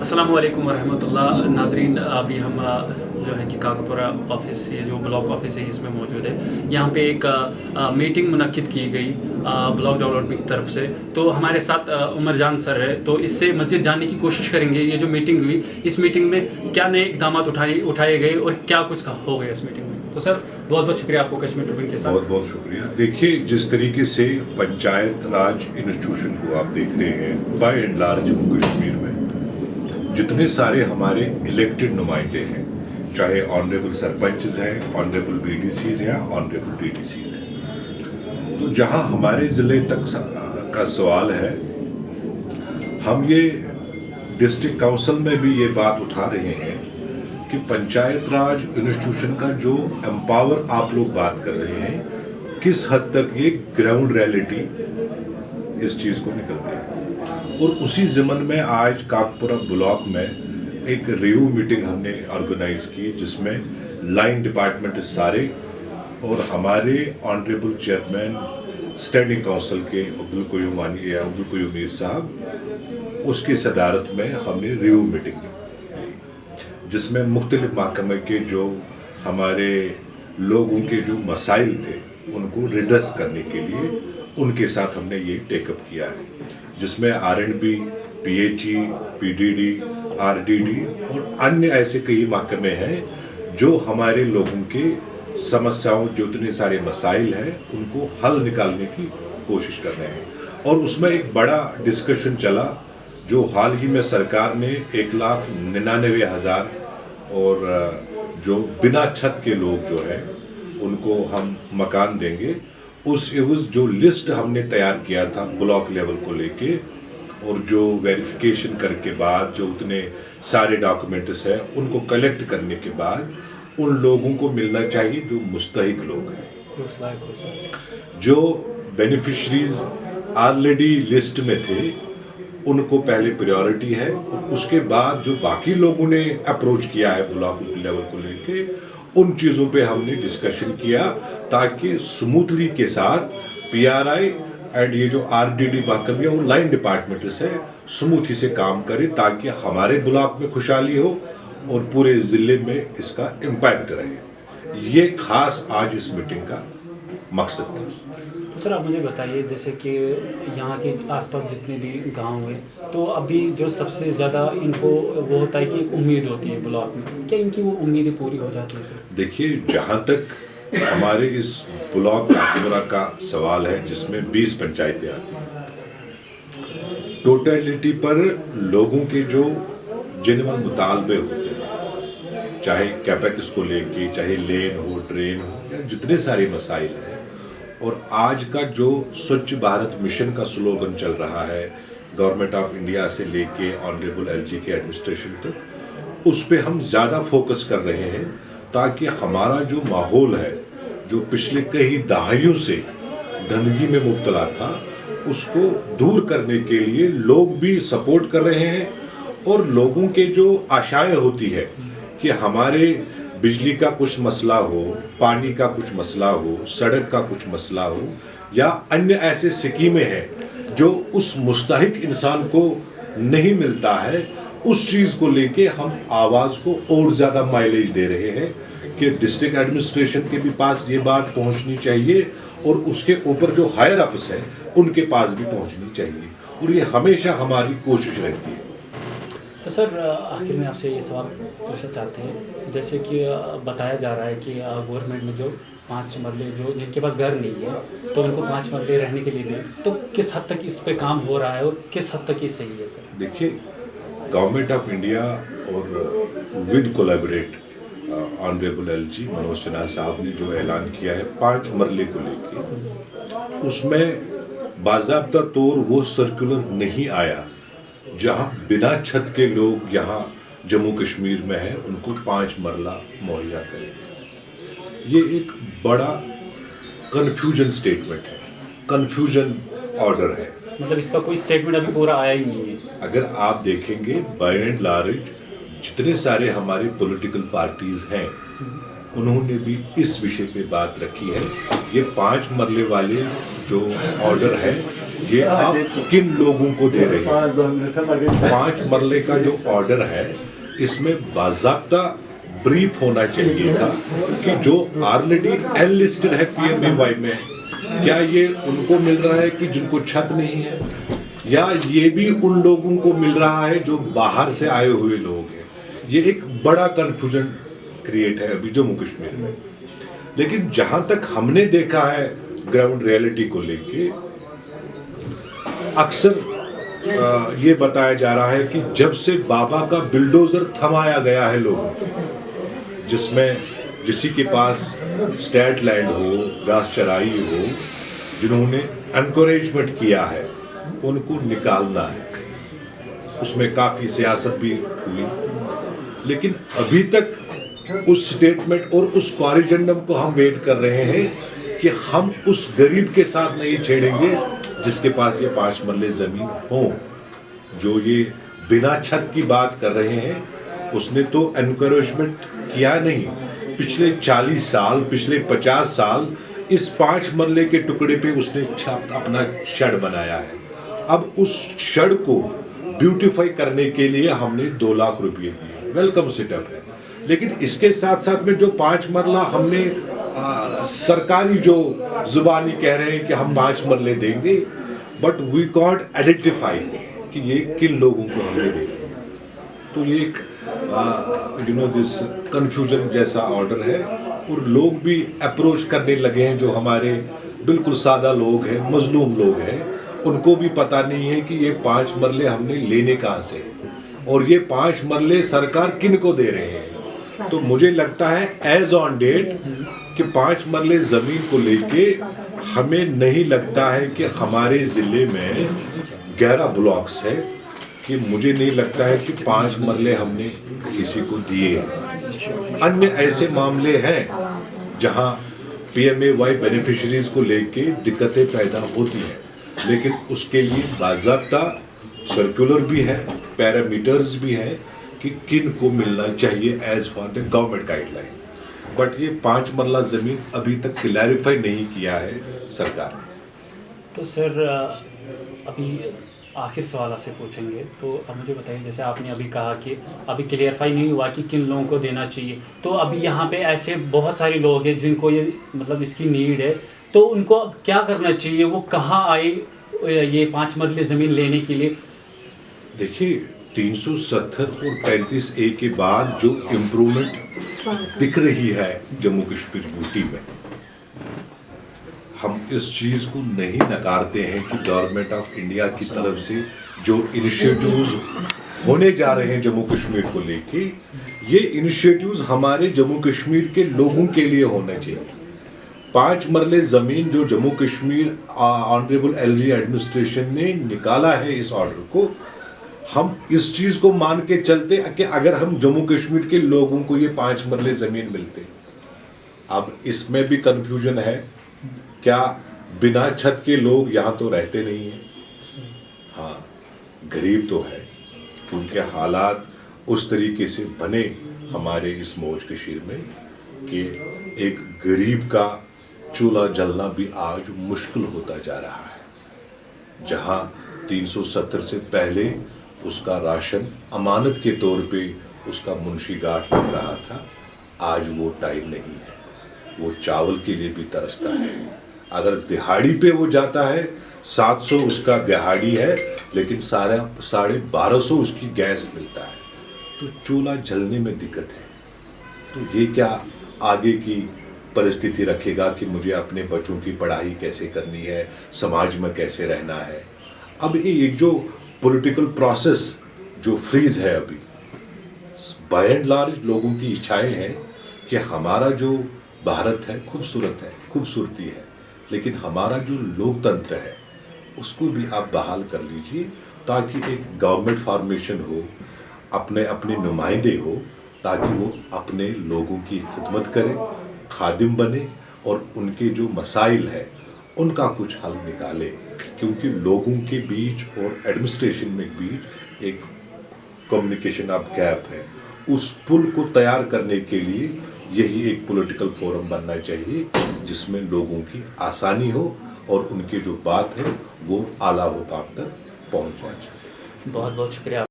अस्सलाम वालेकुम वरहमतुल्लाह। नाजरीन, अभी हम जो है कि काकापुरा ऑफिस, ये जो ब्लॉक ऑफिस है इसमें मौजूद है। यहाँ पे एक मीटिंग मुनक्किद की गई ब्लॉक डेवलपमेंट की तरफ से। तो हमारे साथ उमर जान सर है, तो इससे मज़ीद जानने की कोशिश करेंगे ये जो मीटिंग हुई, इस मीटिंग में क्या नए इकदाम उठाए गए और क्या कुछ हो गया इस मीटिंग में। तो सर बहुत बहुत शुक्रिया आपको कश्मीर ट्रिब्यून के साथ। बहुत बहुत शुक्रिया। देखिए, जिस तरीके से पंचायत राज इंस्टीट्यूशन को आप देख रहे हैं by and large Jammu Kashmir में, जितने सारे हमारे इलेक्टेड नुमाइंदे हैं, चाहे ऑनरेबल सरपंचेस हैं, ऑनरेबल बीडीसीज हैं, ऑनरेबल डीडीसीज हैं, तो जहां हमारे ज़िले तक का सवाल है, हम ये डिस्ट्रिक्ट काउंसिल में भी ये बात उठा रहे हैं कि पंचायत राज इंस्टीट्यूशन का जो एम्पावर आप लोग बात कर रहे हैं, किस हद तक ये ग्राउंड रियलिटी इस चीज़ को निकलती है। और उसी ज़मन में आज काकपुरा ब्लॉक में एक रिव्यू मीटिंग हमने ऑर्गेनाइज की, जिसमें लाइन डिपार्टमेंट सारे और हमारे ऑनरेबल चेयरमैन स्टैंडिंग काउंसिल के अब्दुल क़य्यूम मीर साहब, उसकी सदारत में हमने रिव्यू मीटिंग की, जिसमें मुख्तलिफ महकमे के जो हमारे लोगों के जो मसाइल थे उनको रिड्रेस करने के लिए उनके साथ हमने ये टेकअप किया है, जिसमें R&B, PHE, PDD, RDD और अन्य ऐसे कई महकमे हैं जो हमारे लोगों के समस्याओं, जो इतने सारे मसाइल हैं, उनको हल निकालने की कोशिश कर रहे हैं। और उसमें एक बड़ा डिस्कशन चला, जो हाल ही में सरकार ने 1,99,000 और जो बिना छत के लोग जो हैं उनको हम मकान देंगे, उस जो लिस्ट हमने तैयार किया था ब्लॉक लेवल को लेके, और जो वेरिफिकेशन करके बाद जो उतने सारे डॉक्यूमेंट्स हैं उनको कलेक्ट करने के बाद उन लोगों को मिलना चाहिए जो मुस्तहिक लोग हैं, जो बेनिफिशरीज ऑलरेडी लिस्ट में थे, उनको पहले प्रायोरिटी है। और उसके बाद जो बाकी लोगों ने अप्रोच किया है ब्लॉक लेवल को लेके, उन चीज़ों पे हमने डिस्कशन किया, ताकि स्मूथली के साथ PRI एंड ये जो RDD महकमे और लाइन डिपार्टमेंट से स्मूथली से काम करें, ताकि हमारे ब्लॉक में खुशहाली हो और पूरे ज़िले में इसका इम्पैक्ट रहे। ये खास आज इस मीटिंग का मकसद था। तो सर आप मुझे बताइए, जैसे कि यहाँ के आसपास जितने भी गांव हैं, तो अभी जो सबसे ज़्यादा इनको वो होता है कि एक उम्मीद होती है ब्लॉक में, क्या इनकी वो उम्मीदें पूरी हो जाती है सर? देखिए, जहाँ तक हमारे इस ब्लॉक काकपुरा का सवाल है, जिसमें 20 पंचायतें आती हैं, टोटलिटी पर लोगों के जो जेन्युइन मुतालबे होते हैं, चाहे कैपेक्स को लेके, चाहे लेन हो, ड्रेन हो, या जितने सारे मसाइल हैं, और आज का जो स्वच्छ भारत मिशन का स्लोगन चल रहा है गवर्नमेंट ऑफ इंडिया से लेके ऑनरेबल LG के एडमिनिस्ट्रेशन तक, उस पे हम ज़्यादा फोकस कर रहे हैं, ताकि हमारा जो माहौल है, जो पिछले कई दहाइयों से गंदगी में मुब्तला था, उसको दूर करने के लिए लोग भी सपोर्ट कर रहे हैं। और लोगों के जो आशाएं होती है कि हमारे बिजली का कुछ मसला हो, पानी का कुछ मसला हो, सड़क का कुछ मसला हो, या अन्य ऐसे स्कीमें हैं जो उस मुस्तहिक इंसान को नहीं मिलता है, उस चीज़ को लेके हम आवाज़ को और ज़्यादा माइलेज दे रहे हैं कि डिस्ट्रिक्ट एडमिनिस्ट्रेशन के भी पास ये बात पहुंचनी चाहिए, और उसके ऊपर जो हायर अप्स हैं उनके पास भी पहुंचनी चाहिए, और ये हमेशा हमारी कोशिश रहती है। तो सर आखिर में आपसे ये सवाल पूछना चाहते हैं, जैसे कि बताया जा रहा है कि गवर्नमेंट में जो 5 मरले, जो जिनके पास घर नहीं है तो उनको 5 मरले रहने के लिए दें, तो किस हद तक इस पे काम हो रहा है और किस हद तक ये सही है सर? देखिए, गवर्नमेंट ऑफ इंडिया और with collaborate honourable LG Manoj Sinha साहब ने जो ऐलान किया है 5 मरले को लेके, उसमें बाज़ाब्ता तौर वो सर्कुलर नहीं आया जहां बिना छत के लोग यहाँ जम्मू कश्मीर में हैं उनको 5 मरला मुहैया करें। ये एक बड़ा कन्फ्यूजन स्टेटमेंट है, कन्फ्यूजन ऑर्डर है। मतलब इसका कोई स्टेटमेंट अभी पूरा आया ही नहीं है। अगर आप देखेंगे बाय एंड लार्ज जितने सारे हमारे पॉलिटिकल पार्टीज हैं, उन्होंने भी इस विषय पे बात रखी है। ये 5 मरले वाले जो ऑर्डर है, ये आप किन लोगों को दे रहे हैं? 5 मरले का जो ऑर्डर है इसमें बाज़ाब्ता ब्रीफ होना चाहिए था कि जो ऑलरेडी एनलिस्टेड है PMAY में, क्या ये उनको मिल रहा है कि जिनको छत नहीं है, या ये भी उन लोगों को मिल रहा है जो बाहर से आए हुए लोग हैं? ये एक बड़ा कंफ्यूजन क्रिएट है अभी जम्मू कश्मीर में। लेकिन जहां तक हमने देखा है ग्राउंड रियलिटी को लेके, अक्सर ये बताया जा रहा है कि जब से बाबा का बिल्डोजर थमाया गया है लोगों को, जिसमें किसी के पास स्टैट लैंड हो, घास चराई हो, जिन्होंने एनकरेजमेंट किया है उनको निकालना है, उसमें काफ़ी सियासत भी हुई। लेकिन अभी तक उस स्टेटमेंट और उस कॉरिजेंडम को हम वेट कर रहे हैं कि हम उस गरीब के साथ नहीं छेड़ेंगे जिसके पास ये 5 मरले ज़मीन हो। जो ये बिना छत की बात कर रहे हैं उसने तो एनकरेजमेंट किया नहीं। पिछले 40 साल, पिछले 50 साल इस 5 मरले के टुकड़े पे उसने अपना शेड बनाया है। अब उस शेड को ब्यूटीफाई करने के लिए हमने 2 लाख रुपये दिए, वेलकम सेटअप है। लेकिन इसके साथ साथ में जो 5 मरला हमने सरकारी जो जुबानी कह रहे हैं कि हम 5 मरले देंगे, बट वी कॉन्ट आइडेंटिफाई कि ये किन लोगों को हमने देंगे। तो ये एक दिस कंफ्यूजन जैसा ऑर्डर है, और लोग भी अप्रोच करने लगे हैं जो हमारे बिल्कुल सादा लोग हैं, मजलूम लोग हैं, उनको भी पता नहीं है कि ये 5 मरले हमने लेने कहाँ से, और ये 5 मरले सरकार किन को दे रहे हैं। तो मुझे लगता है एज ऑन डेट कि 5 मरले ज़मीन को लेके हमें नहीं लगता है कि हमारे ज़िले में 11 ब्लॉक्स है, कि मुझे नहीं लगता है कि 5 मरले हमने किसी को दिए हैं। अन्य ऐसे मामले हैं जहां PMAY बेनिफिशरीज को लेके दिक्कतें पैदा होती हैं, लेकिन उसके लिए बाज़ाब्ता सर्कुलर भी है, पैरामीटर्स भी हैं कि किन को मिलना चाहिए as for the government guideline. But ये 5 मरला ज़मीन अभी तक क्लैरिफाई नहीं किया है सरकार ने। तो सर अभी आखिर सवाल आपसे पूछेंगे, तो अब मुझे बताइए, जैसे आपने अभी कहा कि अभी क्लियरफाई नहीं हुआ कि किन लोगों को देना चाहिए, तो अभी यहाँ पे ऐसे बहुत सारे लोग हैं जिनको ये मतलब इसकी नीड है, तो उनको अब क्या करना चाहिए? वो कहाँ आए ये 5 मरले ज़मीन लेने के लिए? देखिए 370 और 35A के बाद जो इम्प्रूवमेंट दिख रही है जम्मू कश्मीर यूटी में, हम इस चीज़ को नहीं नकारते हैं कि गवर्नमेंट ऑफ इंडिया की तरफ से जो इनिशिएटिव्स होने जा रहे हैं जम्मू कश्मीर को लेके, ये इनिशिएटिव्स हमारे जम्मू कश्मीर के लोगों के लिए होने चाहिए। 5 मरले ज़मीन जो Jammu Kashmir honourable LG administration ने निकाला है इस ऑर्डर को, हम इस चीज़ को मान के चलते कि अगर हम जम्मू कश्मीर के लोगों को ये 5 मरले ज़मीन मिलते। अब इसमें भी कंफ्यूजन है, क्या बिना छत के लोग यहाँ तो रहते नहीं हैं? हाँ, गरीब तो है, क्योंकि हालात उस तरीके से बने हमारे इस मौज कशीर में कि एक गरीब का चूल्हा जलना भी आज मुश्किल होता जा रहा है। जहाँ 370 से पहले उसका राशन अमानत के तौर पे उसका मुंशी गांठ लग रहा था, आज वो टाइम नहीं है। वो चावल के लिए भी तरसता है। अगर दिहाड़ी पे वो जाता है, 700 उसका दिहाड़ी है, लेकिन 1250 उसकी गैस मिलता है, तो चूल्हा जलने में दिक्कत है। तो ये क्या आगे की परिस्थिति रखेगा कि मुझे अपने बच्चों की पढ़ाई कैसे करनी है, समाज में कैसे रहना है। अब ये एक जो पॉलिटिकल प्रोसेस जो फ्रीज है अभी, बाय एंड लार्ज लोगों की इच्छाएं हैं कि हमारा जो भारत है खूबसूरत है, खूबसूरती है, लेकिन हमारा जो लोकतंत्र है उसको भी आप बहाल कर लीजिए, ताकि एक गवर्नमेंट फॉर्मेशन हो, अपने अपने नुमाइंदे हो, ताकि वो अपने लोगों की खिदमत करें, खादिम बने और उनके जो मसाइल है उनका कुछ हल निकाले। क्योंकि लोगों के बीच और एडमिनिस्ट्रेशन में बीच एक कम्युनिकेशन ऑफ गैप है, उस पुल को तैयार करने के लिए यही एक पॉलिटिकल फोरम बनना चाहिए जिसमें लोगों की आसानी हो اور ان کی جو بات ہے وہ اعلیٰ حکام تک پہنچ جائے. بہت بہت شکریہ.